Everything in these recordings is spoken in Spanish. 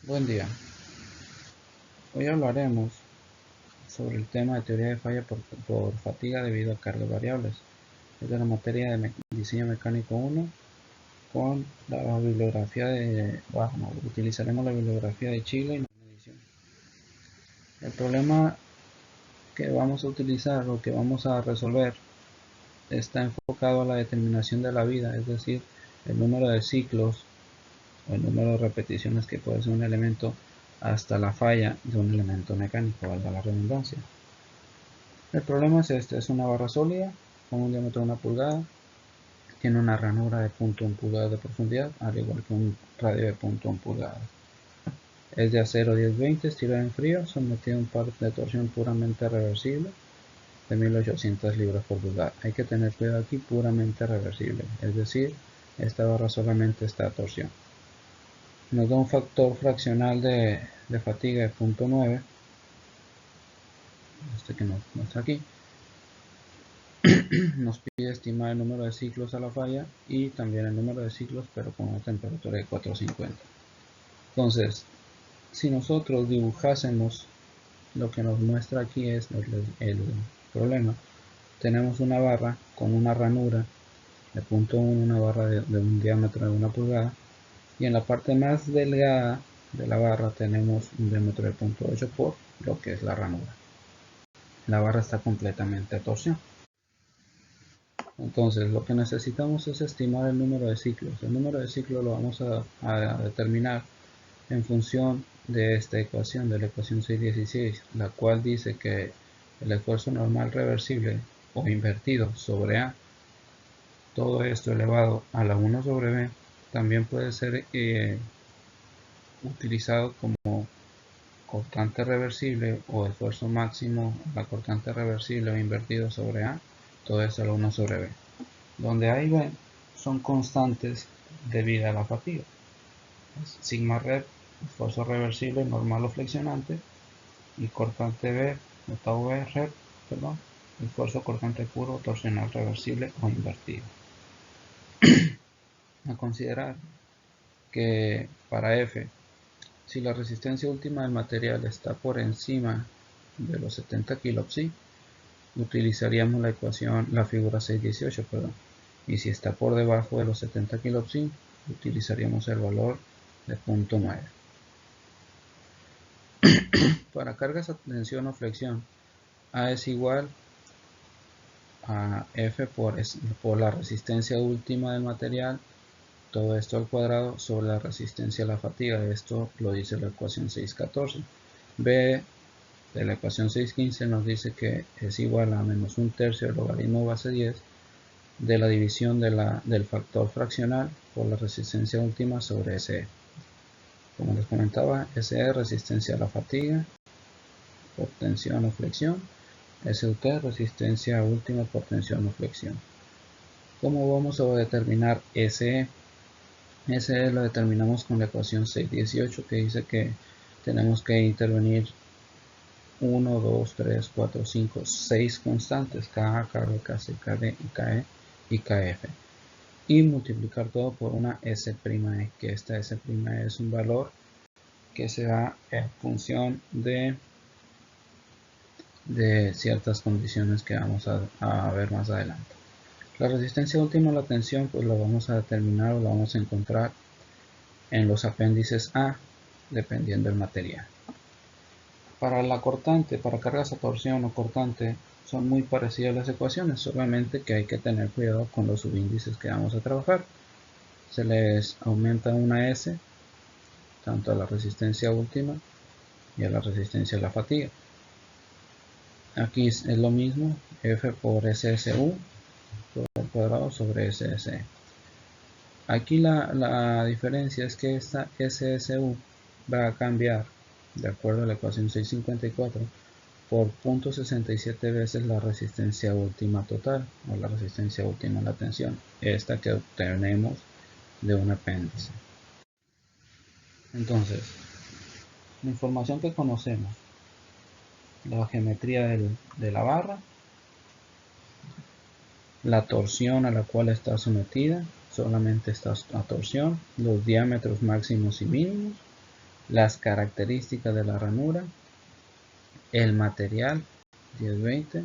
Buen día. Hoy hablaremos sobre el tema de teoría de falla por fatiga debido a cargas variables. Es de la materia de diseño mecánico 1 con la bibliografía utilizaremos la bibliografía de Chile y la edición. El problema que vamos a utilizar o que vamos a resolver está enfocado a la determinación de la vida, es decir, el número de ciclos o el número de repeticiones que puede ser un elemento hasta la falla de un elemento mecánico, valga la redundancia. El problema es este, es una barra sólida con un diámetro de 1 pulgada, tiene una ranura de 0.1 pulgadas de profundidad, al igual que un radio de 0.1 pulgadas. Es de acero 1020, estirado en frío, sometido a un par de torsión puramente reversible de 1800 libras por pulgada. Hay que tener cuidado aquí, puramente reversible, es decir, esta barra solamente está a torsión. Nos da un factor fraccional de fatiga de 0.9, este que nos muestra aquí. Nos pide estimar el número de ciclos a la falla y también el número de ciclos, pero con una temperatura de 450. Entonces, si nosotros dibujásemos lo que nos muestra aquí es el problema, tenemos una barra con una ranura de 0.1, una barra de un diámetro de 1 pulgada, y en la parte más delgada de la barra tenemos un diámetro de 0.8 por lo que es la ranura. La barra está completamente a torsión. Entonces lo que necesitamos es estimar el número de ciclos. El número de ciclos lo vamos a determinar en función de esta ecuación, de la ecuación 616, la cual dice que el esfuerzo normal reversible o invertido sobre A, todo esto elevado a la 1 sobre B, también puede ser utilizado como cortante reversible o esfuerzo máximo, la cortante reversible o invertido sobre A, todo esto a la 1 sobre B. Donde A y B son constantes debido a la fatiga. Sigma rep, esfuerzo reversible, normal o flexionante, y cortante B, o tau B rep, perdón, esfuerzo cortante puro, torsional reversible o invertido. A considerar que para F, si la resistencia última del material está por encima de los 70 kilopsi, utilizaríamos la ecuación, la figura 618, perdón. Y si está por debajo de los 70 kilopsi, utilizaríamos el valor de 0.9. Para cargas a tensión o flexión, A es igual a F por la resistencia última del material, todo esto al cuadrado sobre la resistencia a la fatiga. Esto lo dice la ecuación 614. B de la ecuación 615 nos dice que es igual a menos un tercio del logaritmo base 10 de la división del factor fraccional por la resistencia última sobre SE. Como les comentaba, SE resistencia a la fatiga por tensión o flexión, SUT resistencia última por tensión o flexión. ¿Cómo vamos a determinar SE? SE lo determinamos con la ecuación 618, que dice que tenemos que intervenir 1, 2, 3, 4, 5, 6 constantes, KA, KB, KC, KD, KE y KF, y multiplicar todo por una S', que esta S' es un valor que se da en función de ciertas condiciones que vamos a ver más adelante. La resistencia última a la tensión pues la vamos a determinar o la vamos a encontrar en los apéndices A, dependiendo del material. Para la cortante, para cargas a torsión o cortante, son muy parecidas las ecuaciones, solamente que hay que tener cuidado con los subíndices que vamos a trabajar. Se les aumenta una S, tanto a la resistencia última y a la resistencia a la fatiga. Aquí es lo mismo, F por SSU todo al cuadrado sobre SSE. Aquí la diferencia es que esta SSU va a cambiar, de acuerdo a la ecuación 654, por 0.67 veces la resistencia última total, o la resistencia última a la tensión, esta que obtenemos de un apéndice. Entonces, la información que conocemos, la geometría de la barra, la torsión a la cual está sometida, solamente está a torsión, los diámetros máximos y mínimos, las características de la ranura, el material 1020.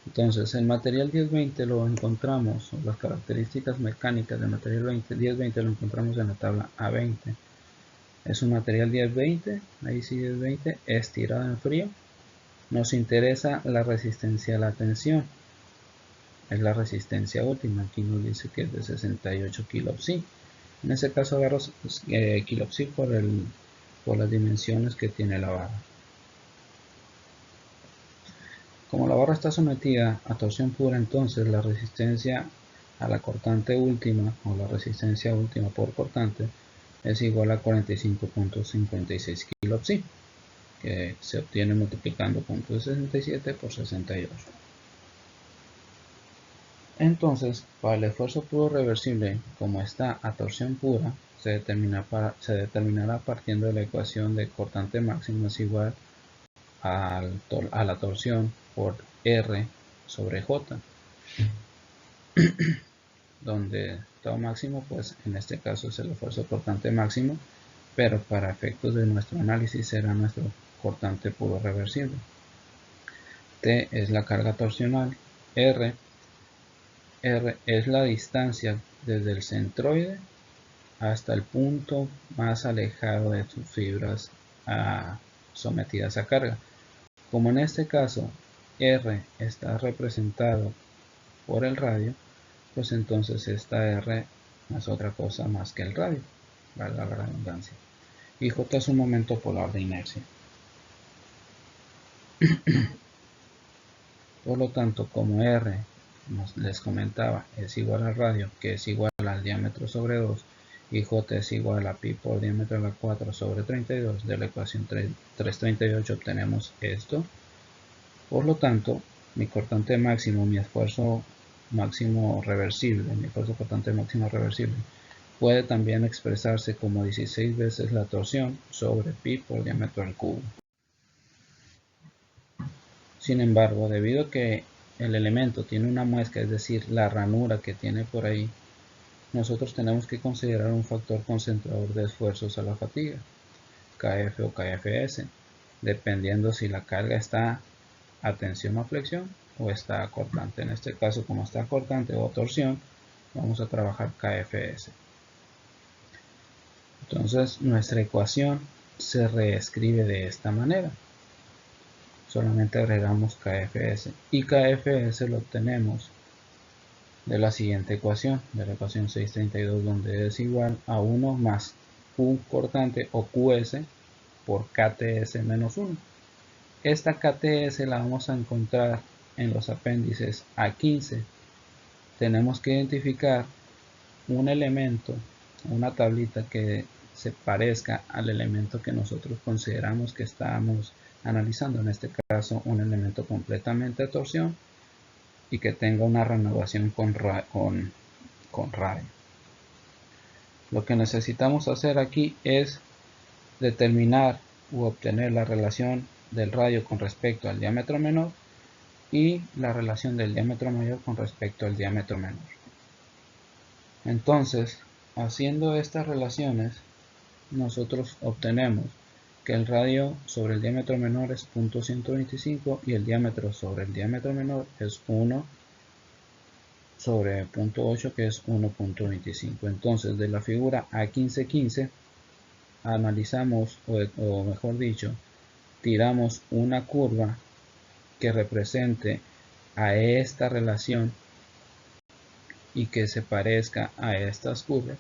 Entonces el material 1020 lo encontramos, las características mecánicas del material 1020 lo encontramos en la tabla A20. Es un material 1020, ahí sí 1020, estirado en frío. Nos interesa la resistencia a la tensión, es la resistencia última, aquí nos dice que es de 68 kilopsi. En ese caso agarro kilopsi por las dimensiones que tiene la barra. Como la barra está sometida a torsión pura, entonces la resistencia a la cortante última, o la resistencia última por cortante, es igual a 45.56 kilopsi, que se obtiene multiplicando .67 por 68. Entonces, para el esfuerzo puro reversible, como está a torsión pura, se determinará partiendo de la ecuación de cortante máximo es igual a la torsión por R sobre J, donde tau máximo, pues en este caso es el esfuerzo cortante máximo, pero para efectos de nuestro análisis será nuestro cortante puro reversible. T es la carga torsional, R es la distancia desde el centroide hasta el punto más alejado de sus fibras sometidas a carga. Como en este caso R está representado por el radio, pues entonces esta R no es otra cosa más que el radio, valga la redundancia. Y J es un momento polar de inercia. Por lo tanto, como R, les comentaba, es igual al radio, que es igual al diámetro sobre 2, y J es igual a pi por diámetro a la 4 sobre 32, de la ecuación 338 obtenemos esto. Por lo tanto, mi cortante máximo, mi esfuerzo máximo reversible, mi esfuerzo cortante máximo reversible, puede también expresarse como 16 veces la torsión sobre pi por diámetro al cubo. Sin embargo, debido a que el elemento tiene una muesca, es decir, la ranura que tiene por ahí, nosotros tenemos que considerar un factor concentrador de esfuerzos a la fatiga, KF o KFS, dependiendo si la carga está a tensión o flexión o está cortante. En este caso, como está cortante o torsión, vamos a trabajar KFS. Entonces, nuestra ecuación se reescribe de esta manera. Solamente agregamos KFS y KFS lo obtenemos de la siguiente ecuación, de la ecuación 632, donde es igual a 1 más Q cortante o QS por KTS menos 1. Esta KTS la vamos a encontrar en los apéndices A15. Tenemos que identificar un elemento, una tablita que se parezca al elemento que nosotros consideramos que estamos analizando, en este caso un elemento completamente a torsión y que tenga una renovación con radio. Lo que necesitamos hacer aquí es determinar u obtener la relación del radio con respecto al diámetro menor y la relación del diámetro mayor con respecto al diámetro menor. Entonces, haciendo estas relaciones, nosotros obtenemos que el radio sobre el diámetro menor es 0.125 y el diámetro sobre el diámetro menor es 1 sobre 0.8, que es 1.25. Entonces, de la figura A1515 analizamos, o mejor dicho, tiramos una curva que represente a esta relación y que se parezca a estas curvas,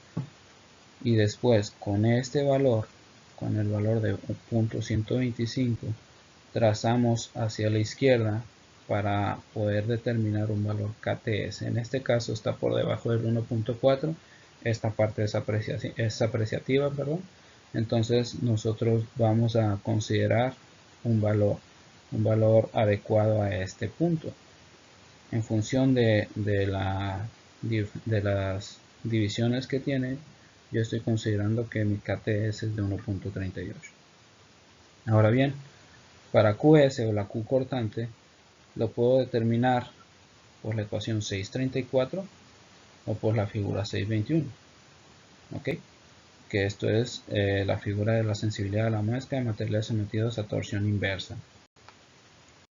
y después con este valor, con el valor de 0.125, trazamos hacia la izquierda para poder determinar un valor KTS. En este caso está por debajo del 1.4, esta parte es apreciativa, perdón. Entonces nosotros vamos a considerar un valor adecuado a este punto. En función de las divisiones que tiene, yo estoy considerando que mi KTS es de 1.38. Ahora bien, para QS o la Q cortante, lo puedo determinar por la ecuación 634 o por la figura 621. ¿Ok? que esto es la figura de la sensibilidad de la muestra de materiales sometidos a torsión inversa.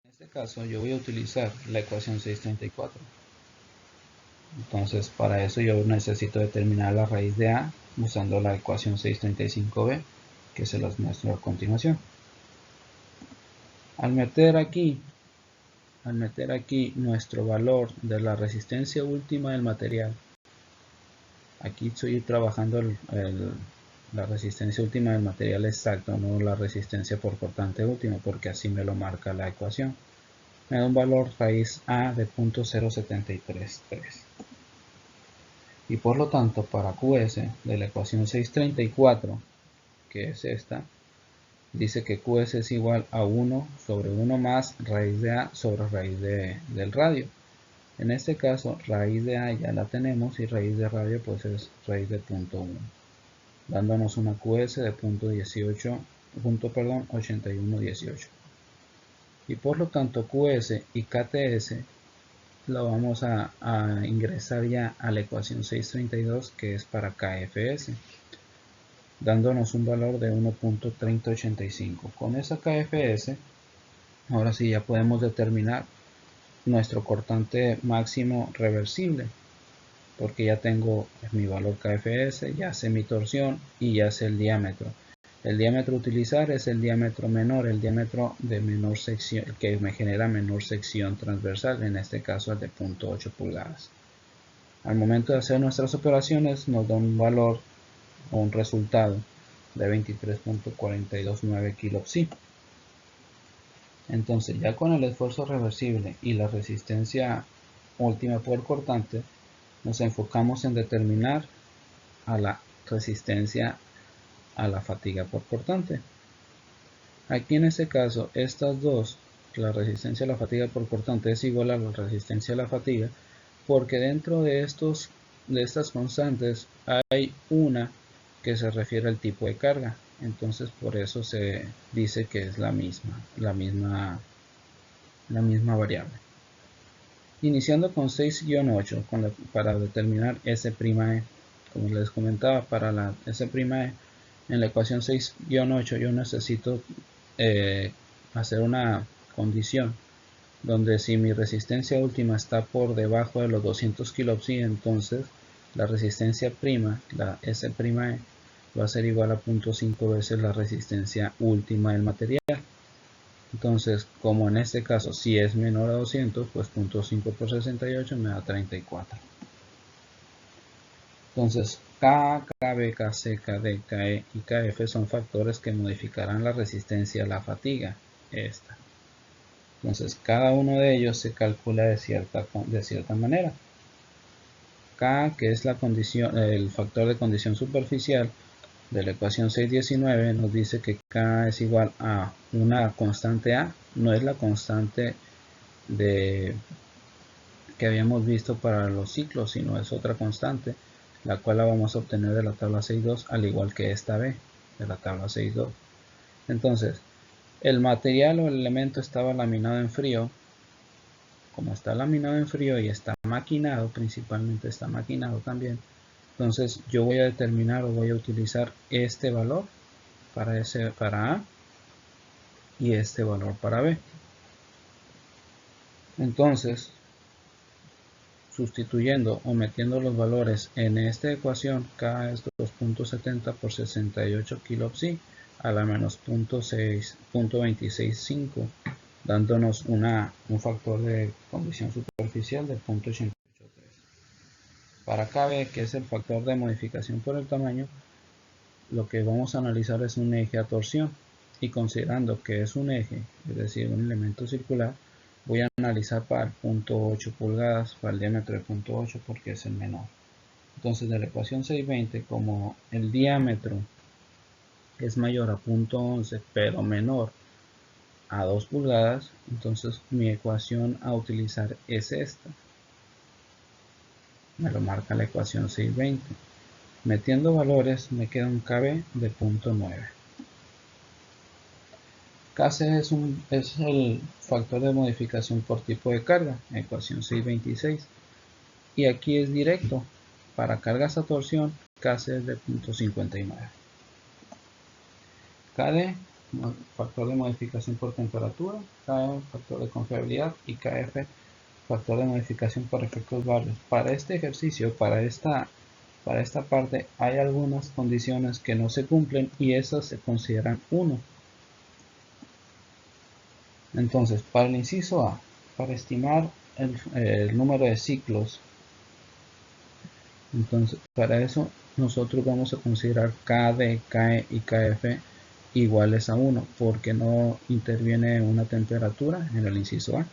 En este caso yo voy a utilizar la ecuación 634. Entonces para eso yo necesito determinar la raíz de A usando la ecuación 635b, que se las muestro a continuación. Al meter aquí nuestro valor de la resistencia última del material, aquí estoy trabajando la resistencia última del material exacto, no la resistencia por cortante última, porque así me lo marca la ecuación. Me da un valor raíz A de 0.0733. Y por lo tanto, para QS de la ecuación 634, que es esta, dice que QS es igual a 1 sobre 1 más raíz de A sobre raíz del radio. En este caso, raíz de A ya la tenemos y raíz de radio pues es raíz de 0.1, dándonos una QS de 8118. Y por lo tanto, QS y KTS lo vamos a ingresar ya a la ecuación 632, que es para KFS, dándonos un valor de 1.3085. Con esa KFS, ahora sí ya podemos determinar nuestro cortante máximo reversible, porque ya tengo mi valor KFS, ya sé mi torsión y ya sé el diámetro. El diámetro a utilizar es el diámetro menor, el diámetro de menor sección, que me genera menor sección transversal, en este caso el de 0.8 pulgadas. Al momento de hacer nuestras operaciones nos da un valor o un resultado de 23.429 kilopsi. Entonces ya con el esfuerzo reversible y la resistencia última por cortante, nos enfocamos en determinar a la resistencia a la fatiga por cortante. Aquí en este caso, estas dos, la resistencia a la fatiga por cortante es igual a la resistencia a la fatiga, porque dentro de estas constantes hay una que se refiere al tipo de carga. Entonces por eso se dice que es la misma variable. Iniciando con 6-8 para determinar S', como les comentaba, para la S', en la ecuación 6-8 yo necesito hacer una condición donde si mi resistencia última está por debajo de los 200 kilopsi, entonces la resistencia prima, la S', va a ser igual a 0.5 veces la resistencia última del material. Entonces, como en este caso si es menor a 200, pues 0.5 por 68 me da 34. Entonces, K, KB, KC, KD, KE y KF son factores que modificarán la resistencia a la fatiga. Entonces, cada uno de ellos se calcula de cierta manera. K, que es el factor de condición superficial de la ecuación 619, nos dice que K es igual a una constante A, no es la constante que habíamos visto para los ciclos, sino es otra constante, la cual la vamos a obtener de la tabla 6.2, al igual que esta B de la tabla 6.2. Entonces, el material o el elemento estaba laminado en frío. Como está laminado en frío y está maquinado, principalmente está maquinado también, entonces yo voy a determinar o voy a utilizar este valor para A y este valor para B. Entonces, sustituyendo o metiendo los valores en esta ecuación, K es 2.70 por 68 kilopsi a la menos 0.265, dándonos un factor de condición superficial de 0.883. Para KB, que es el factor de modificación por el tamaño, lo que vamos a analizar es un eje a torsión, y considerando que es un eje, es decir, un elemento circular, voy a analizar para el 0.8 pulgadas, para el diámetro de 0.8 porque es el menor. Entonces de la ecuación 620, como el diámetro es mayor a 0.11 pero menor a 2 pulgadas, entonces mi ecuación a utilizar es esta. Me lo marca la ecuación 620. Metiendo valores me queda un KB de 0.9. KC es el factor de modificación por tipo de carga, ecuación 626. Y aquí es directo. Para cargas a torsión, KC de 0.59. KD, factor de modificación por temperatura, KE, factor de confiabilidad, y KF, factor de modificación por efectos varios. Para este ejercicio, para esta parte, hay algunas condiciones que no se cumplen y esas se consideran 1. Entonces, para el inciso A, para estimar el número de ciclos, entonces para eso nosotros vamos a considerar KD, KE y KF iguales a 1, porque no interviene una temperatura en el inciso A.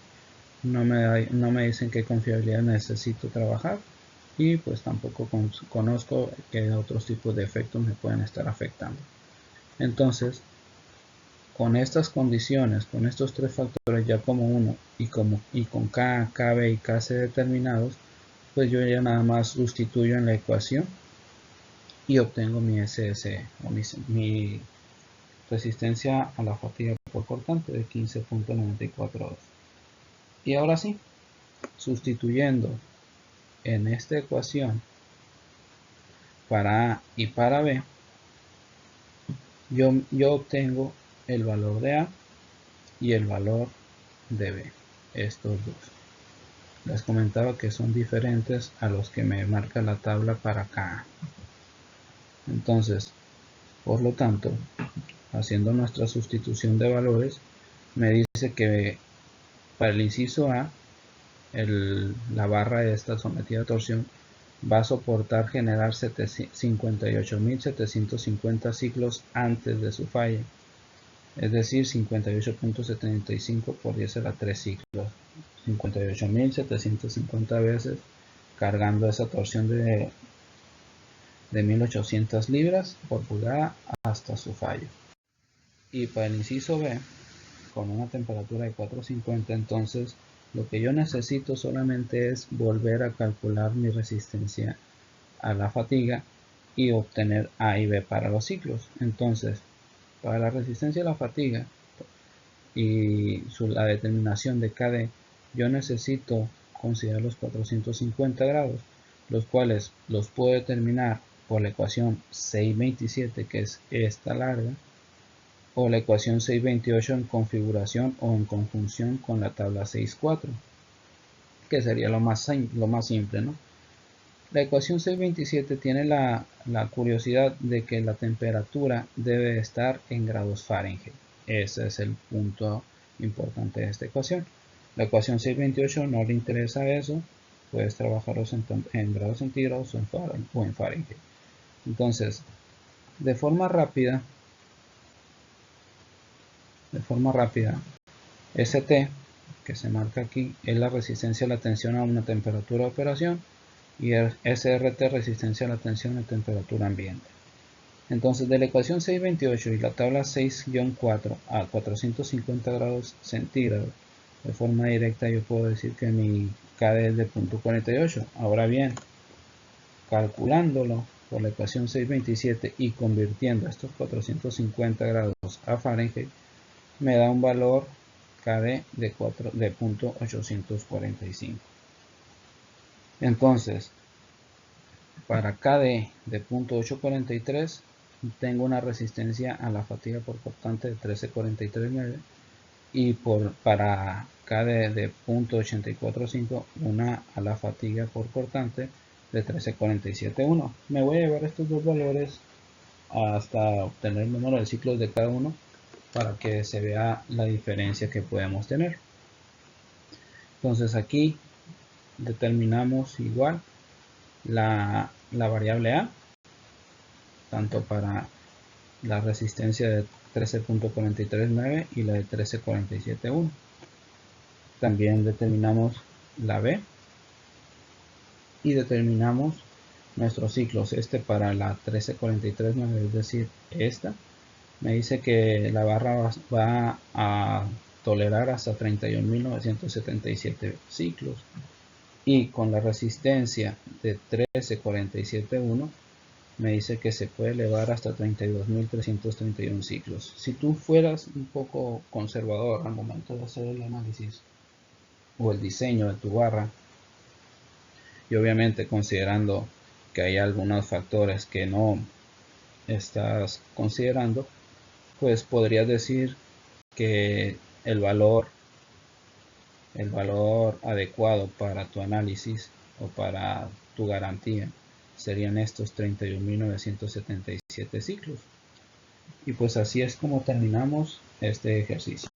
No me dicen qué confiabilidad necesito trabajar, y pues tampoco conozco qué otros tipos de efectos me pueden estar afectando. Entonces, con estas condiciones, con estos tres factores ya como 1 y con K, KB y KC determinados, pues yo ya nada más sustituyo en la ecuación y obtengo mi SSE, o mi resistencia a la fatiga por cortante de 15.942. Y ahora sí, sustituyendo en esta ecuación para A y para B, yo obtengo el valor de A y el valor de B, estos dos. Les comentaba que son diferentes a los que me marca la tabla para KA. Entonces, por lo tanto, haciendo nuestra sustitución de valores, me dice que para el inciso A, la barra de esta sometida a torsión va a soportar generar 58.750 ciclos antes de su falla, es decir, 58.75 por 10 a la 3 ciclos, 58.750 veces, cargando esa torsión de 1800 libras por pulgada hasta su fallo. Y para el inciso B, con una temperatura de 450, entonces lo que yo necesito solamente es volver a calcular mi resistencia a la fatiga y obtener A y B para los ciclos. Entonces, para la resistencia a la fatiga y la determinación de KD, yo necesito considerar los 450 grados, los cuales los puedo determinar por la ecuación 627, que es esta larga, o la ecuación 628 en configuración o en conjunción con la tabla 6.4, que sería lo más simple, ¿no? La ecuación 627 tiene la curiosidad de que la temperatura debe estar en grados Fahrenheit. Ese es el punto importante de esta ecuación. La ecuación 628 no le interesa eso, puedes trabajarlos en grados centígrados o en Fahrenheit. Entonces, de forma rápida, ST, que se marca aquí, es la resistencia a la tensión a una temperatura de operación, y SRT, resistencia a la tensión a temperatura ambiente. Entonces, de la ecuación 628 y la tabla 6-4 a 450 grados centígrados, de forma directa yo puedo decir que mi KD es de 0.48. Ahora bien, calculándolo por la ecuación 627 y convirtiendo estos 450 grados a Fahrenheit, me da un valor KD de 0.845. Entonces, para KD de 0.843 tengo una resistencia a la fatiga por cortante de 13.439, y para KD de 0.845 una a la fatiga por cortante de 13.471. Me voy a llevar estos dos valores hasta obtener el número de ciclos de cada uno para que se vea la diferencia que podemos tener. Entonces aquí determinamos igual la variable A, tanto para la resistencia de 13.439 y la de 13.471. También determinamos la B y determinamos nuestros ciclos. Para la 13.439, es decir, esta me dice que la barra va a tolerar hasta 31.977 ciclos, y con la resistencia de 13.471 me dice que se puede elevar hasta 32.331 ciclos. Si tú fueras un poco conservador al momento de hacer el análisis o el diseño de tu barra, y obviamente considerando que hay algunos factores que no estás considerando, pues podrías decir que el valor adecuado para tu análisis o para tu garantía serían estos 31.977 ciclos. Y pues así es como terminamos este ejercicio.